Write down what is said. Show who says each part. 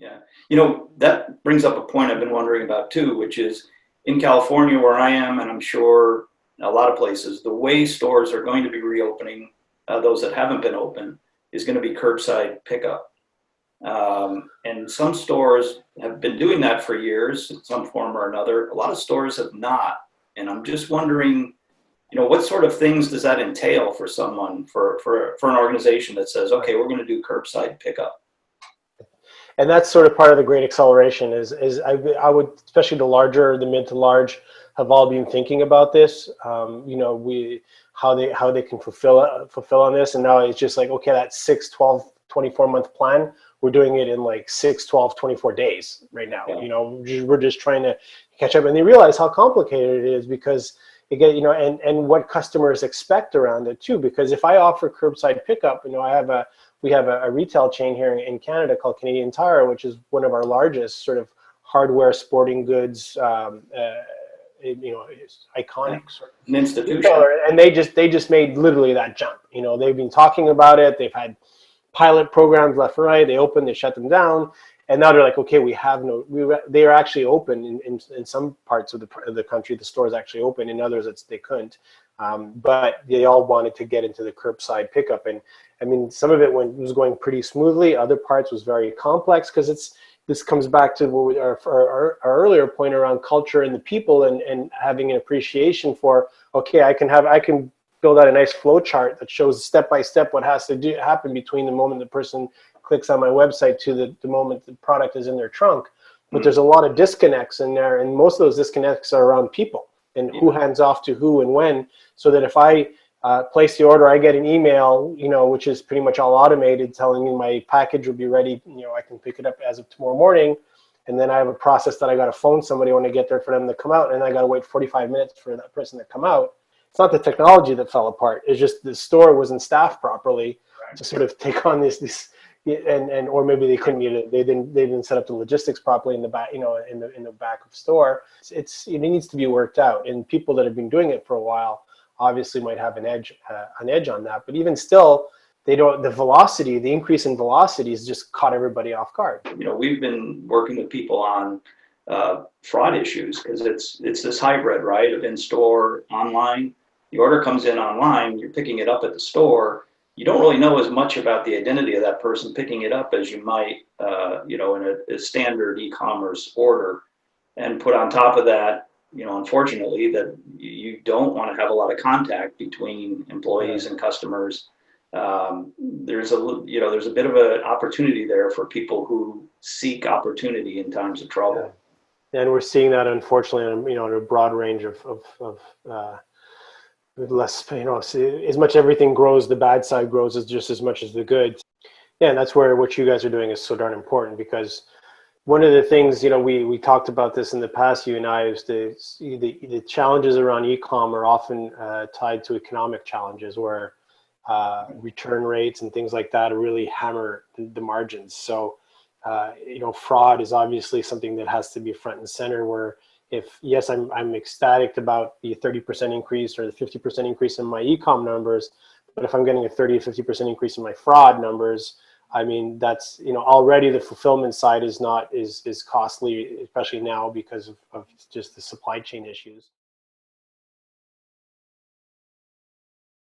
Speaker 1: Yeah. That brings up a point I've been wondering about too, which is in California where I am, and I'm sure a lot of places, the way stores are going to be reopening, those that haven't been open, is going to be curbside pickup. And some stores have been doing that for years in some form or another. A lot of stores have not. And I'm just wondering, what sort of things does that entail for someone, for an organization that says, okay, we're going to do curbside pickup?
Speaker 2: And that's sort of part of the great acceleration is I would, especially the mid to large, have all been thinking about this. How they can fulfill on this. And now it's just like, okay, that 6, 12, 24-month plan, we're doing it in like 6, 12, 24 days right now.
Speaker 1: Yeah.
Speaker 2: We're just trying to catch up, and they realize how complicated it is because and what customers expect around it too. Because if I offer curbside pickup, we have a retail chain here in Canada called Canadian Tire, which is one of our largest sort of hardware, sporting goods, iconic sort of
Speaker 1: an institution.
Speaker 2: And they just made literally that jump. They've been talking about it. They've had pilot programs left and right. They opened, they shut them down, and now they're like, okay, they are actually open in some parts of the country. The store's actually open. In others, they couldn't. But they all wanted to get into the curbside pickup, and I mean, some of it was going pretty smoothly. Other parts was very complex because this comes back to our earlier point around culture and the people and having an appreciation for, okay, I can build out a nice flow chart that shows step by step what has to happen between the moment the person clicks on my website to the moment the product is in their trunk. But there's a lot of disconnects in there, and most of those disconnects are around people and who hands off to who and when, so that if I place the order, I get an email, which is pretty much all automated, telling me my package will be ready. I can pick it up as of tomorrow morning, and then I have a process that I got to phone somebody when I get there for them to come out, and I got to wait 45 minutes for that person to come out. It's not the technology that fell apart. It's just the store wasn't staffed properly to sort of take on this, or maybe they couldn't get it. They didn't set up the logistics properly in the back, in the back of store. It needs to be worked out, and people that have been doing it for a while obviously might have an edge on that. But even still, the increase in velocity has just caught everybody off guard.
Speaker 1: We've been working with people on fraud issues because it's this hybrid, right, of in-store, online. The order comes in online, you're picking it up at the store. You don't really know as much about the identity of that person picking it up as you might, in a standard e-commerce order. And put on top of that, unfortunately, that you don't want to have a lot of contact between employees and customers. There's a bit of an opportunity there for people who seek opportunity in times of trouble.
Speaker 2: Yeah. And we're seeing that, unfortunately, on a broad range of less, as much everything grows, the bad side grows just as much as the good. Yeah, and that's where what you guys are doing is so darn important, because one of the things, we talked about this in the past, you and I, is the challenges around e-com are often tied to economic challenges where return rates and things like that really hammer the margins. So, fraud is obviously something that has to be front and center, where yes, I'm ecstatic about the 30% increase or the 50% increase in my e-com numbers, but if I'm getting a 30 to 50% increase in my fraud numbers, I mean, that's, already the fulfillment side is costly, especially now because of just the supply chain issues.